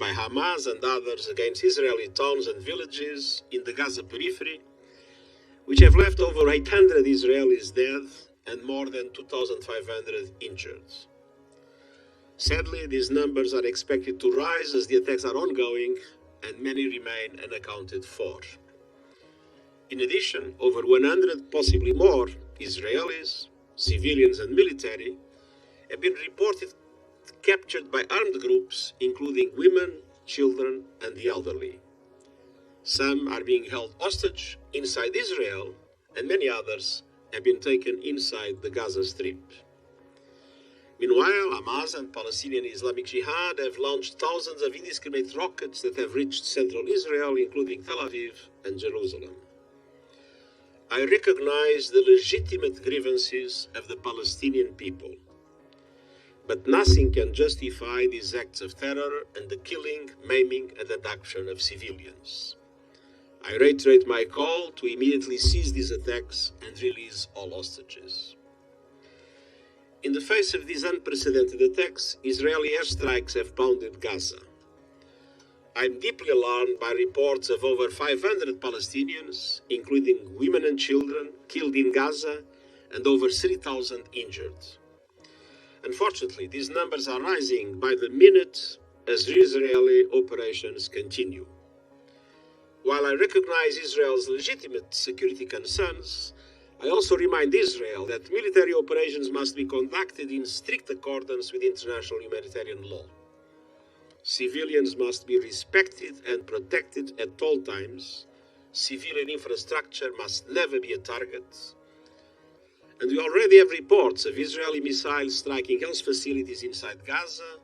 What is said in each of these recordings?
by Hamas and others against Israeli towns and villages in the Gaza periphery, which have left over 800 Israelis dead and more than 2,500 injured. Sadly, these numbers are expected to rise as the attacks are ongoing and many remain unaccounted for. In addition, over 100, possibly more, Israelis, civilians and military have been reported captured by armed groups, including women, children and the elderly. Some are being held hostage inside Israel, and many others have been taken inside the Gaza Strip. Meanwhile, Hamas and Palestinian Islamic Jihad have launched thousands of indiscriminate rockets that have reached central Israel, including Tel Aviv and Jerusalem. I recognize the legitimate grievances of the Palestinian people, but nothing can justify these acts of terror and the killing, maiming, and abduction of civilians. I reiterate my call to immediately cease these attacks and release all hostages. In the face of these unprecedented attacks, Israeli airstrikes have pounded Gaza. I'm deeply alarmed by reports of over 500 Palestinians, including women and children, killed in Gaza and over 3,000 injured. Unfortunately, these numbers are rising by the minute as Israeli operations continue. While I recognize Israel's legitimate security concerns, I also remind Israel that military operations must be conducted in strict accordance with international humanitarian law. Civilians must be respected and protected at all times. Civilian infrastructure must never be a target. And we already have reports of Israeli missiles striking health facilities inside Gaza,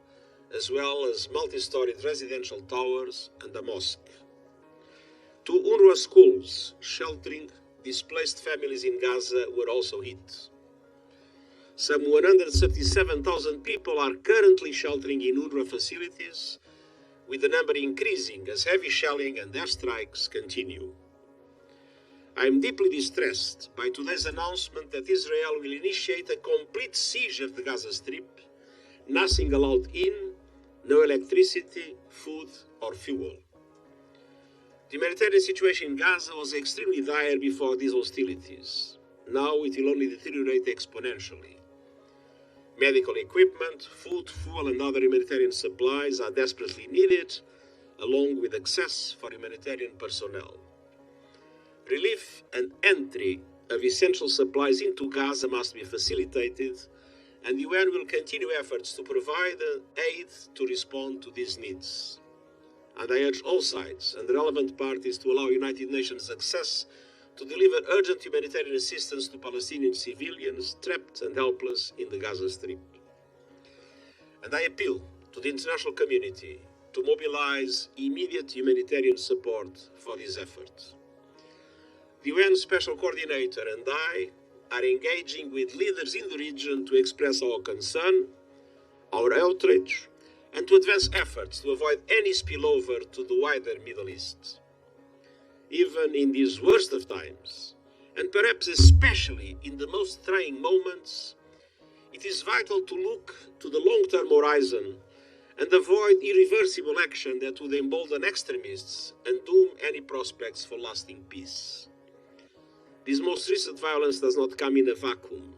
as well as multi-storied residential towers and a mosque. Two UNRWA schools sheltering displaced families in Gaza were also hit. Some 137,000 people are currently sheltering in UNRWA facilities, with the number increasing as heavy shelling and airstrikes continue. I am deeply distressed by today's announcement that Israel will initiate a complete siege of the Gaza Strip, nothing allowed in, no electricity, food or fuel. The humanitarian situation in Gaza was extremely dire before these hostilities. Now it will only deteriorate exponentially. Medical equipment, food, fuel and other humanitarian supplies are desperately needed, along with access for humanitarian personnel. Relief and entry of essential supplies into Gaza must be facilitated, and the UN will continue efforts to provide aid to respond to these needs. And I urge all sides and relevant parties to allow United Nations access to deliver urgent humanitarian assistance to Palestinian civilians trapped and helpless in the Gaza Strip. And I appeal to the international community to mobilize immediate humanitarian support for these efforts. The UN Special Coordinator and I are engaging with leaders in the region to express our concern, our outrage, and to advance efforts to avoid any spillover to the wider Middle East. Even in these worst of times, and perhaps especially in the most trying moments, it is vital to look to the long-term horizon and avoid irreversible action that would embolden extremists and doom any prospects for lasting peace. This most recent violence does not come in a vacuum.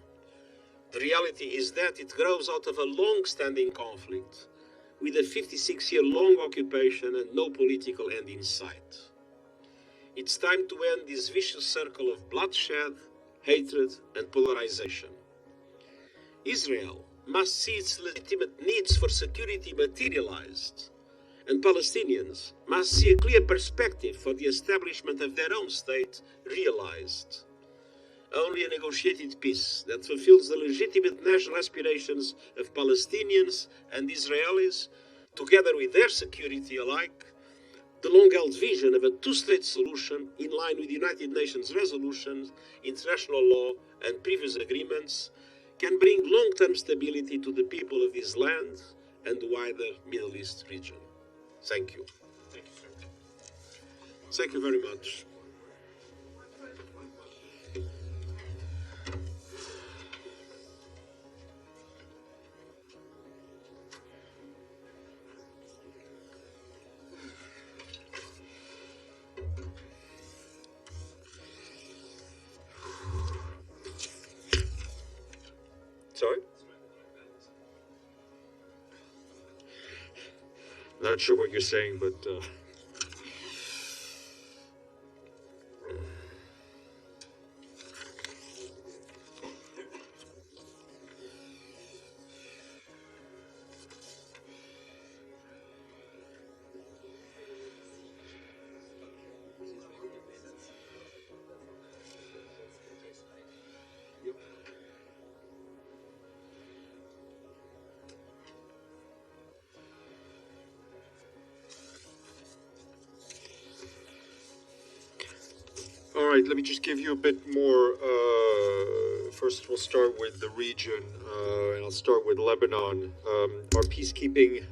The reality is that it grows out of a long-standing conflict, with a 56-year-long occupation and no political end in sight. It's time to end this vicious circle of bloodshed, hatred, and polarization. Israel must see its legitimate needs for security materialized, and Palestinians must see a clear perspective for the establishment of their own state realized. Only a negotiated peace that fulfills the legitimate national aspirations of Palestinians and Israelis, together with their security alike, the long-held vision of a two-state solution in line with United Nations resolutions, international law, and previous agreements, can bring long-term stability to the people of this land and the wider Middle East region. Thank you. Thank you very much. Sorry? Not sure what you're saying, but all right, let me just give you a bit more. First, we'll start with the region, and I'll start with Lebanon. Our peacekeeping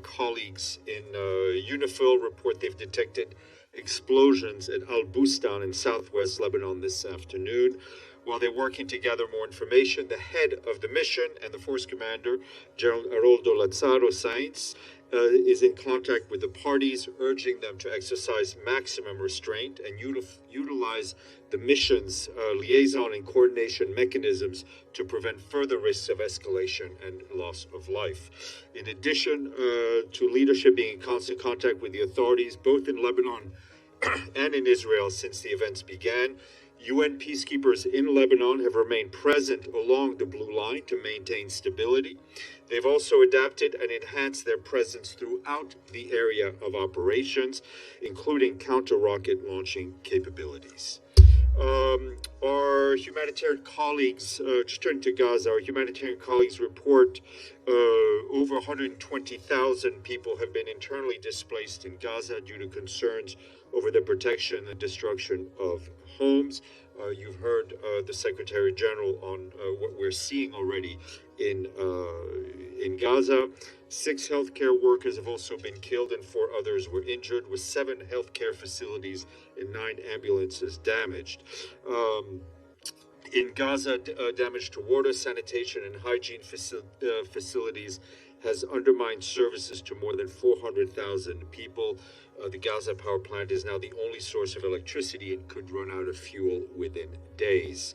colleagues in UNIFIL report they've detected explosions at Al Bustan in southwest Lebanon this afternoon. While they're working to gather more information, the head of the mission and the force commander, General Aroldo Lazzaro Sainz, is in contact with the parties, urging them to exercise maximum restraint and utilize the mission's liaison and coordination mechanisms to prevent further risks of escalation and loss of life. In addition to leadership being in constant contact with the authorities, both in Lebanon and in Israel since the events began, UN peacekeepers in Lebanon have remained present along the Blue Line to maintain stability. They've also adapted and enhanced their presence throughout the area of operations, including counter-rocket launching capabilities. Our humanitarian colleagues, just turning to Gaza, our humanitarian colleagues report over 120,000 people have been internally displaced in Gaza due to concerns over the protection and destruction of homes. You've heard the Secretary-General on what we're seeing already in Gaza. 6 healthcare workers have also been killed and 4 others were injured, with 7 healthcare facilities and 9 ambulances damaged. In Gaza, damage to water, sanitation, and hygiene facilities has undermined services to more than 400,000 people. The Gaza power plant is now the only source of electricity and could run out of fuel within days.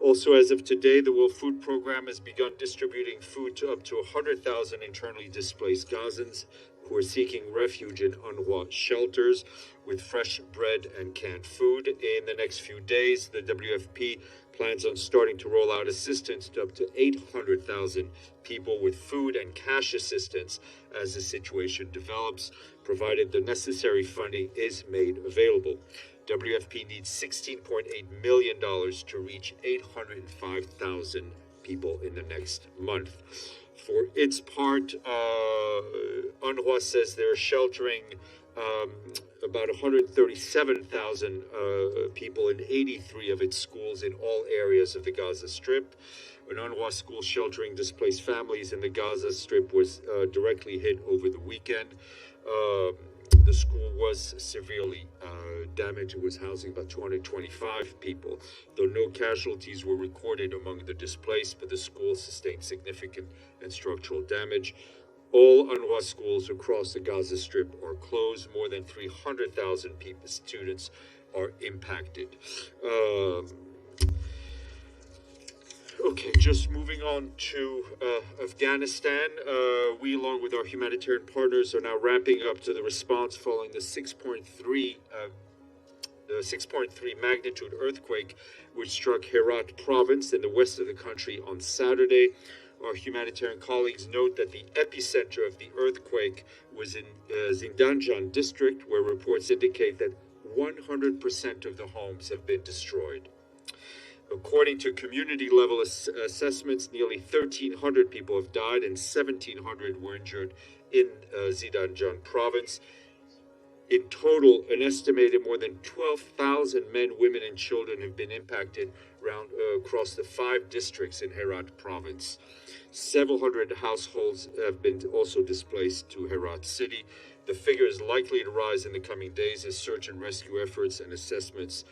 Also, as of today, the World Food Program has begun distributing food to up to 100,000 internally displaced Gazans who are seeking refuge in UNRWA shelters with fresh bread and canned food. In the next few days, the WFP plans on starting to roll out assistance to up to 800,000 people with food and cash assistance as the situation develops, provided the necessary funding is made available. WFP needs $16.8 million to reach 805,000 people in the next month. For its part, UNRWA says they're sheltering about 137,000 people in 83 of its schools in all areas of the Gaza Strip. An UNRWA school sheltering displaced families in the Gaza Strip was directly hit over the weekend. The school was severely damaged. It was housing about 225 people, though no casualties were recorded among the displaced, but the school sustained significant and structural damage. All UNRWA schools across the Gaza Strip are closed. More than 300,000 students are impacted. Okay, just moving on to Afghanistan. We, along with our humanitarian partners, are now ramping up to the response following the 6.3 magnitude earthquake which struck Herat province in the west of the country on Saturday. Our humanitarian colleagues note that the epicenter of the earthquake was in Zindanjan district, where reports indicate that 100% of the homes have been destroyed. According to community-level assessments, nearly 1,300 people have died and 1,700 were injured in Zindanjan province. In total, an estimated more than 12,000 men, women, and children have been impacted across the 5 districts in Herat province. Several hundred households have been also displaced to Herat city. The figure is likely to rise in the coming days as search and rescue efforts and assessments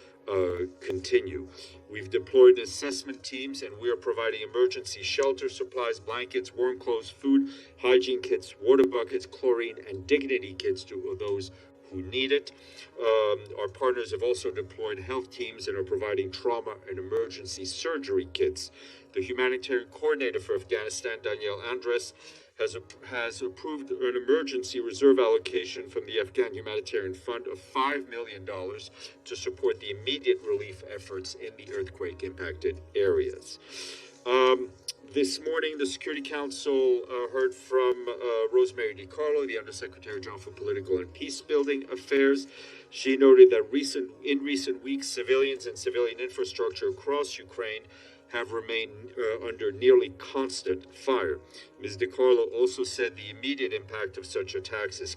continue. We've deployed assessment teams and we are providing emergency shelter supplies, blankets, warm clothes, food, hygiene kits, water buckets, chlorine, and dignity kits to those who need it. Our partners have also deployed health teams and are providing trauma and emergency surgery kits The humanitarian coordinator for Afghanistan, Danielle Andres, has approved an emergency reserve allocation from the Afghan Humanitarian Fund of $5 million to support the immediate relief efforts in the earthquake-impacted areas. This morning, the Security Council heard from Rosemary DiCarlo, the Undersecretary-General for Political and Peace-Building Affairs. She noted that in recent weeks, civilians and civilian infrastructure across Ukraine have remained under nearly constant fire. Ms. DiCarlo also said the immediate impact of such attacks is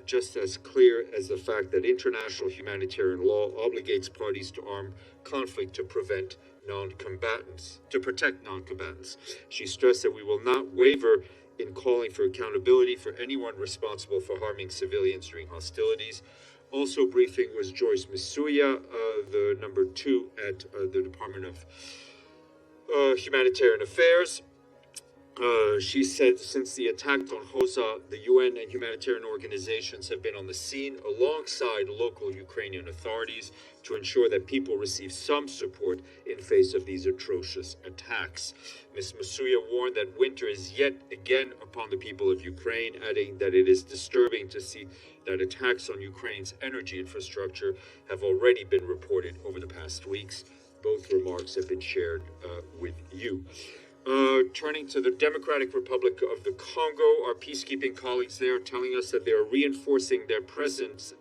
just as clear as the fact that international humanitarian law obligates parties to armed conflict to protect non-combatants. She stressed that we will not waver in calling for accountability for anyone responsible for harming civilians during hostilities. Also briefing was Joyce Misuya, the number 2 at the Department of Humanitarian Affairs. She said since the attack on Hosa, the UN and humanitarian organizations have been on the scene alongside local Ukrainian authorities to ensure that people receive some support in face of these atrocious attacks. Ms. Masuya warned that winter is yet again upon the people of Ukraine, adding that it is disturbing to see that attacks on Ukraine's energy infrastructure have already been reported over the past weeks. Both remarks have been shared with you. Turning to the Democratic Republic of the Congo, our peacekeeping colleagues there are telling us that they are reinforcing their presence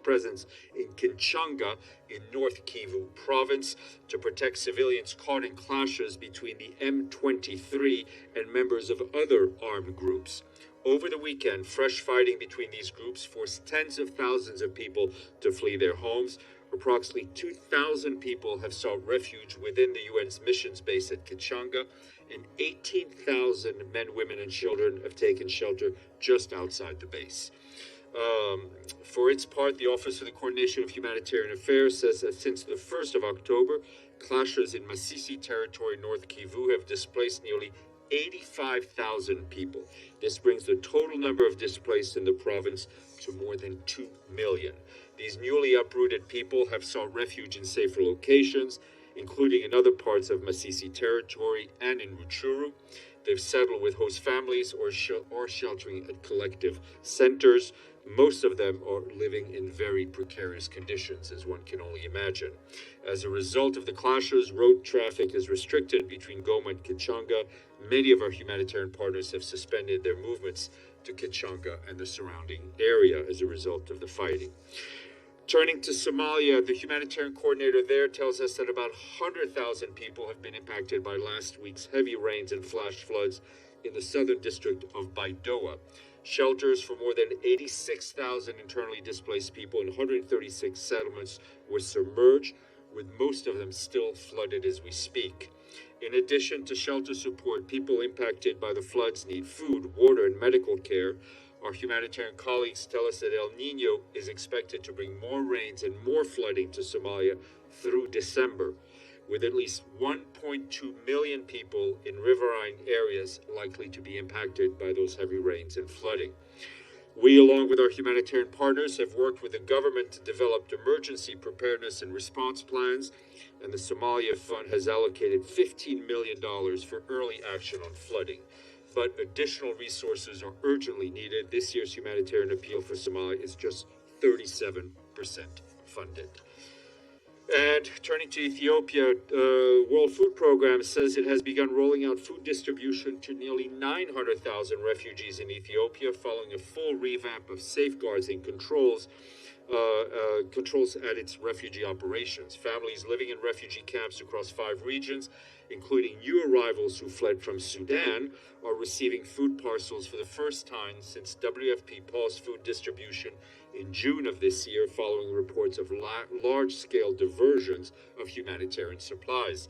in Kinshasa in North Kivu province to protect civilians caught in clashes between the M23 and members of other armed groups. Over the weekend, fresh fighting between these groups forced tens of thousands of people to flee their homes. Approximately 2,000 people have sought refuge within the UN's missions base at Kinshasa, and 18,000 men, women, and children have taken shelter just outside the base. For its part, the Office of the Coordination of Humanitarian Affairs says that since the 1st of October, clashes in Masisi territory, North Kivu, have displaced nearly 85,000 people. This brings the total number of displaced in the province to more than 2 million. These newly uprooted people have sought refuge in safer locations, including in other parts of Masisi territory and in Rutshuru. They've settled with host families or sheltering at collective centers. Most of them are living in very precarious conditions, as one can only imagine. As a result of the clashes, road traffic is restricted between Goma and Kinshasa. Many of our humanitarian partners have suspended their movements to Kinshasa and the surrounding area as a result of the fighting. Turning to Somalia, the humanitarian coordinator there tells us that about 100,000 people have been impacted by last week's heavy rains and flash floods in the southern district of Baidoa. Shelters for more than 86,000 internally displaced people in 136 settlements were submerged, with most of them still flooded as we speak. In addition to shelter support, people impacted by the floods need food, water, and medical care. Our humanitarian colleagues tell us that El Nino is expected to bring more rains and more flooding to Somalia through December, with at least 1.2 million people in riverine areas likely to be impacted by those heavy rains and flooding. We, along with our humanitarian partners, have worked with the government to develop emergency preparedness and response plans, and the Somalia Fund has allocated $15 million for early action on flooding. But additional resources are urgently needed. This year's humanitarian appeal for Somalia is just 37% funded. And turning to Ethiopia, World Food Program says it has begun rolling out food distribution to nearly 900,000 refugees in Ethiopia following a full revamp of safeguards and controls at its refugee operations. Families living in refugee camps across 5 regions, including new arrivals who fled from Sudan, are receiving food parcels for the first time since WFP paused food distribution in June of this year following reports of large-scale diversions of humanitarian supplies.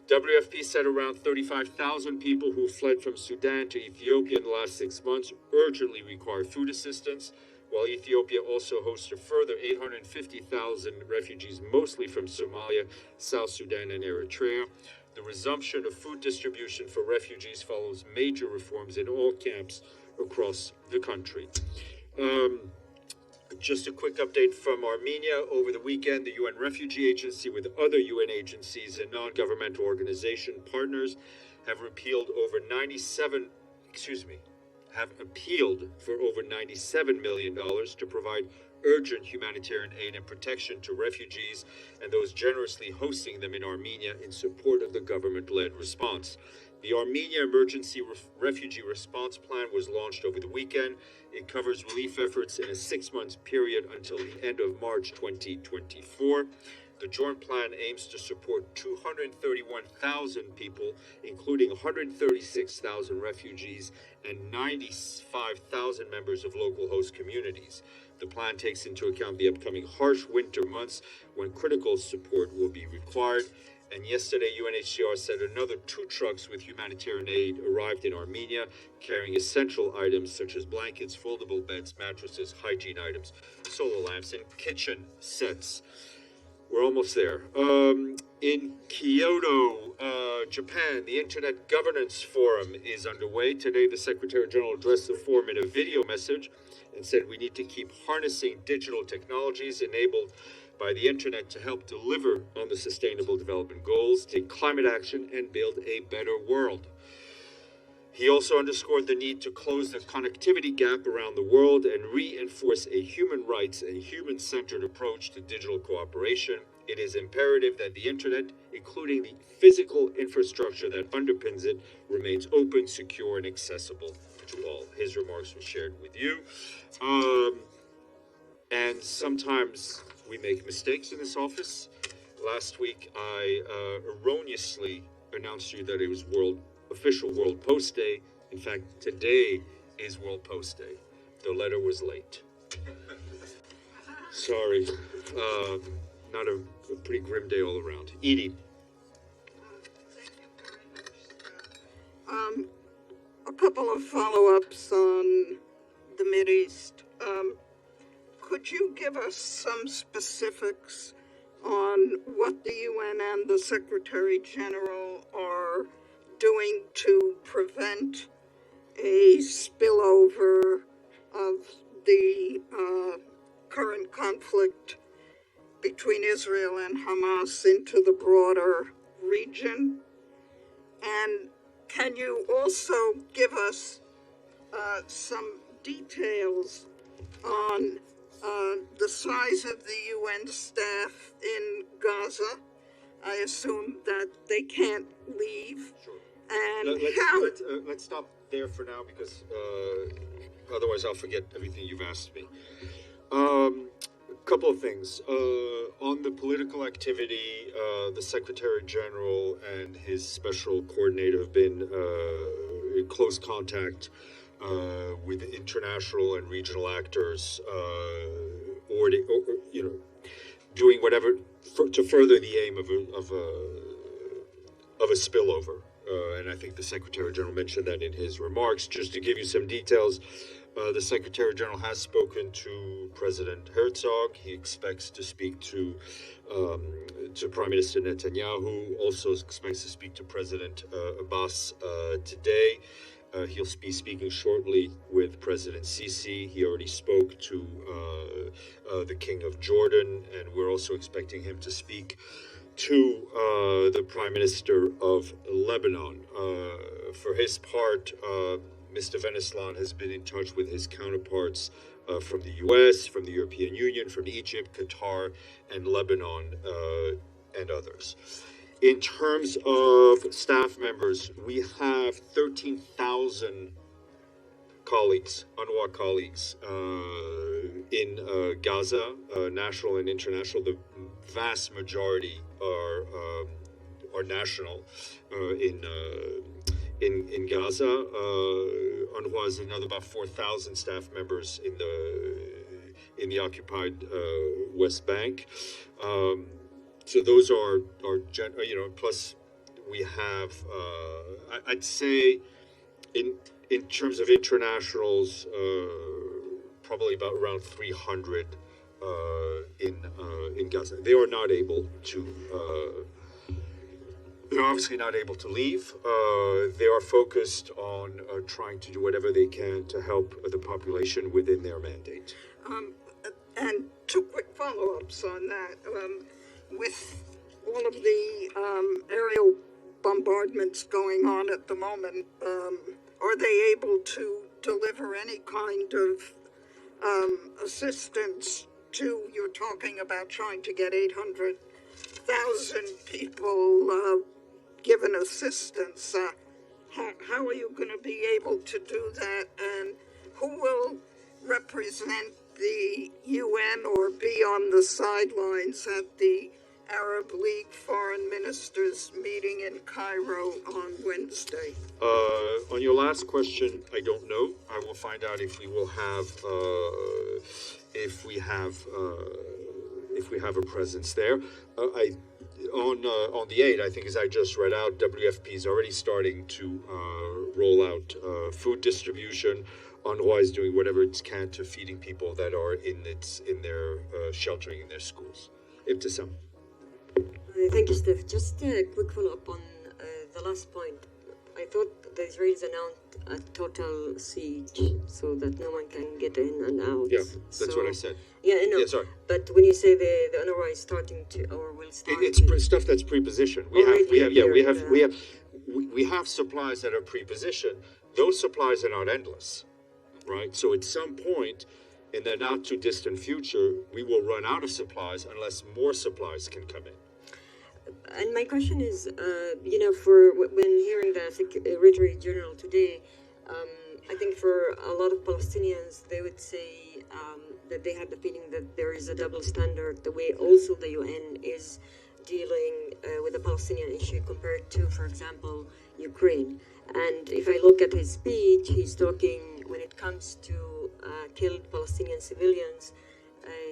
WFP said around 35,000 people who fled from Sudan to Ethiopia in the last 6 months urgently require food assistance, while Ethiopia also hosts a further 850,000 refugees, mostly from Somalia, South Sudan, and Eritrea. The resumption of food distribution for refugees follows major reforms in all camps across the country. Just a quick update from Armenia. Over the weekend, the UN Refugee Agency with other UN agencies and non-governmental organization partners have appealed for over $97 million to provide urgent humanitarian aid and protection to refugees and those generously hosting them in Armenia in support of the government-led response. The Armenia Emergency Refugee Response Plan was launched over the weekend. It covers relief efforts in a 6-month period until the end of March 2024. The joint plan aims to support 231,000 people, including 136,000 refugees and 95,000 members of local host communities. The plan takes into account the upcoming harsh winter months when critical support will be required. And yesterday, UNHCR said another 2 trucks with humanitarian aid arrived in Armenia, carrying essential items such as blankets, foldable beds, mattresses, hygiene items, solar lamps, and kitchen sets. We're almost there. In Kyoto, Japan, the Internet Governance Forum is underway. Today, the Secretary-General addressed the forum in a video message and said we need to keep harnessing digital technologies enabled by the internet to help deliver on the Sustainable Development Goals, take climate action, and build a better world. He also underscored the need to close the connectivity gap around the world and reinforce a human rights and human-centered approach to digital cooperation. It is imperative that the internet, including the physical infrastructure that underpins it, remains open, secure, and accessible to all. His remarks were shared with you. And sometimes we make mistakes in this office. Last week, I erroneously announced to you that it was official World Post Day. In fact, today is World Post Day. The letter was late. Sorry. Not a pretty grim day all around. Edie. A couple of follow-ups on the Mideast. Could you give us some specifics on what the UN and the Secretary-General are doing to prevent a spillover of the current conflict between Israel and Hamas into the broader region? And can you also give us some details on the size of the UN staff in Gaza? I assume that they can't leave. Sure. And let's stop there for now because otherwise I'll forget everything you've asked me. A couple of things. On the political activity, the Secretary-General and his special coordinator have been in close contact with international and regional actors, doing whatever to further the aim of a spillover. And I think the Secretary-General mentioned that in his remarks. Just to give you some details, the Secretary-General has spoken to President Herzog. He expects to speak to Prime Minister Netanyahu. Also expects to speak to President Abbas today. He'll be speaking shortly with President Sisi. He already spoke to the King of Jordan, and we're also expecting him to speak to the Prime Minister of Lebanon. For his part, Mr. Veneslan has been in touch with his counterparts from the US, from the European Union, from Egypt, Qatar, and Lebanon, and others. In terms of staff members, we have 13,000 colleagues, UNRWA colleagues, in Gaza, national and international. The vast majority are national in Gaza. UNRWA has another about 4,000 staff members in the occupied West Bank. So those are plus we have, I'd say in terms of internationals, probably about around 300 in Gaza. They are not able to, they're obviously not able to leave. They are focused on trying to do whatever they can to help the population within their mandate. And two quick follow-ups on that. With all of the aerial bombardments going on at the moment, are they able to deliver any kind of assistance to, you're talking about trying to get 800,000 people given assistance. How are you going to be able to do that? And who will represent the UN or be on the sidelines at the Arab League foreign ministers meeting in Cairo on Wednesday? On your last question, I don't know. I will find out if we will have if we have a presence there. On the 8th, I think, as I just read out, WFP is already starting to roll out food distribution. UNRWA is doing whatever it can to feeding people that are in their sheltering in their schools. Ibtisam. Thank you, Steph. Just a quick follow-up on the last point. I thought the Israelis announced a total siege so that no one can get in and out. Yeah, that's what I said. Yeah, I know. Yeah, sorry. But when you say the UNRWA is starting to, or will start, It's stuff that's pre-positioned. We have supplies that are pre-positioned. Those supplies are not endless, right? So at some point in the not too distant future, we will run out of supplies unless more supplies can come in. And my question is, for when hearing the Secretary-General today, I think for a lot of Palestinians, they would say that they have the feeling that there is a double standard, the way also the UN is dealing with the Palestinian issue compared to, for example, Ukraine. And if I look at his speech, he's talking, when it comes to killed Palestinian civilians,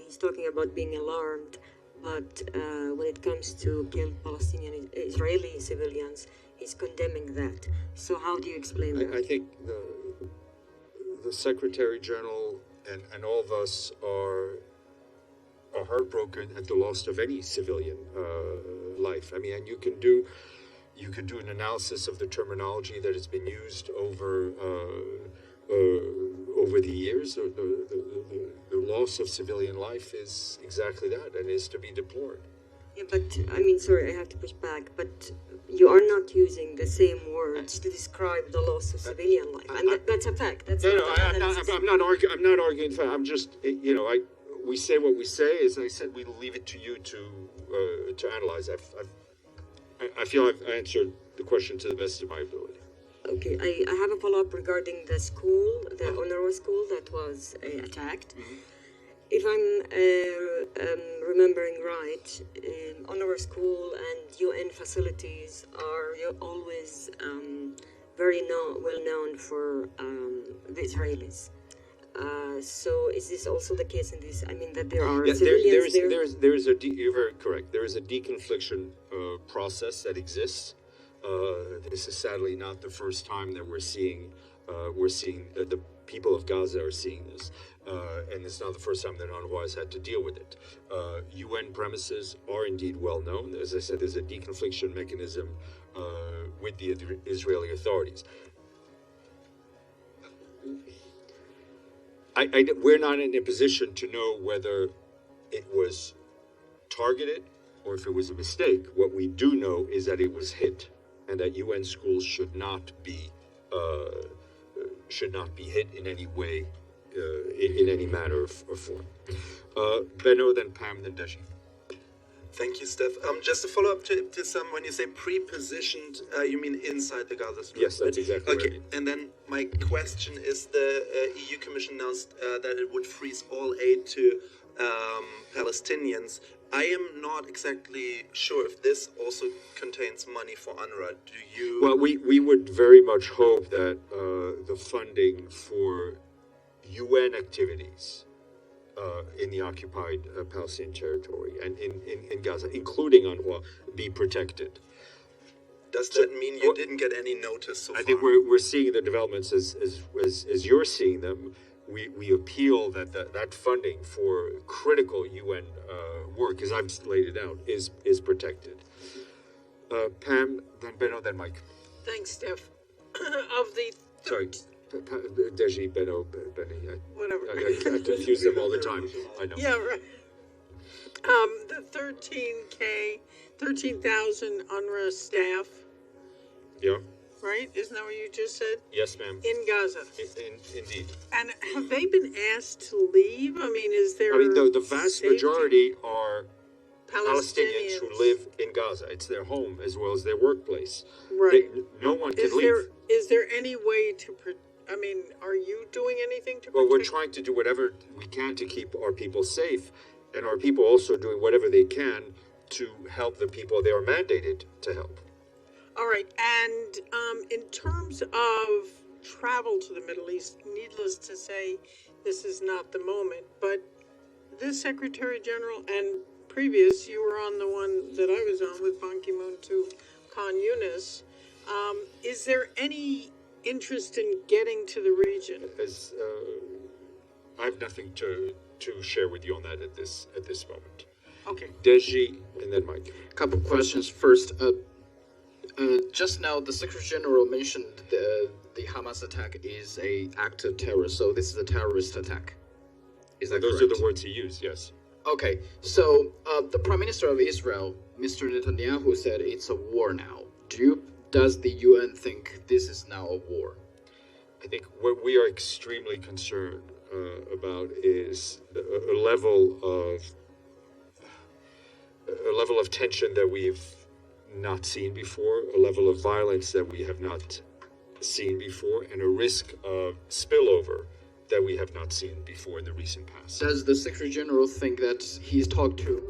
he's talking about being alarmed. But when it comes to killed Palestinian Israeli civilians, he's condemning that. So how do you explain that? I think the Secretary-General and all of us are heartbroken at the loss of any civilian life. I mean, and you can do an analysis of the terminology that has been used over the years. The loss of civilian life is exactly that, and is to be deplored. Yeah, but I mean, sorry, I have to push back. But you are not using the same words to describe the loss of civilian life, and that's a fact. That's I'm not arguing. I'm just, we say what we say. As I said, we leave it to you to analyze. I feel I've answered the question to the best of my ability. Okay, I have a follow-up regarding the school, the UNRWA school that was attacked. Mm-hmm. If I'm remembering right, UNRWA school and UN facilities are always very well known for the Israelis. So is this also the case in this? I mean, that there are civilians there? You're very correct. There is a deconfliction process that exists. This is sadly not the first time that we're seeing the people of Gaza are seeing this, and it's not the first time that UNRWA has had to deal with it. UN premises are indeed well known. As I said, there's a deconfliction mechanism with the Israeli authorities. We're not in a position to know whether it was targeted or if it was a mistake. What we do know is that it was hit, and that UN schools should not be hit in any way, in any manner or form. Benno, then Pam, then Deji. Thank you, Steph. Just to follow up to some, when you say pre-positioned, you mean inside the Gaza Strip? Yes, that's exactly okay. Right. And then my question is, the EU Commission announced that it would freeze all aid to Palestinians. I am not exactly sure if this also contains money for UNRWA. Do you? Well, we would very much hope that the funding for UN activities in the occupied Palestinian territory and in Gaza, including UNRWA, be protected. Does that mean you didn't get any notice so far? I think we're seeing the developments as you're seeing them. We appeal that funding for critical UN work, as I've laid it out, is protected. Pam, then Benno, then Mike. Thanks, Steph. Of the Sorry. Deji, Benno, Benny. Whatever. I confuse them all the time. I know. Yeah, right. The 13,000 UNRWA staff, Yeah. right? Isn't that what you just said? Yes, ma'am. In Gaza. Indeed. And have they been asked to leave? I mean, is there... I mean, the vast safety? majority are Palestinians who Palestinians. live in Gaza. It's their home as well as their workplace. Right. No one can leave. Is there any way to... I mean, are you doing anything to Well, we're protect... trying to do whatever we can to keep our people safe, and our people also doing whatever they can to help the people they are mandated to help. All right, and in terms of travel to the Middle East, needless to say, this is not the moment, but this Secretary-General and previous, you were on the one that I was on with Ban Ki-moon to Khan Yunis. Is there any interest in getting to the region? As I have nothing to share with you on that at this moment. Okay. Deji and then Mike. Couple questions. First, just now the Secretary General mentioned the Hamas attack is a act of terror, so this is a terrorist attack. Is that Those correct? are the words he used, yes. Okay, so the Prime Minister of Israel, Mr. Netanyahu, said it's a war now. Does the UN think this is now a war? I think what we are extremely concerned about is a level of tension that we've not seen before, a level of violence that we have not seen before, and a risk of spillover that we have not seen before in the recent past. Does the Secretary General think that he's talked to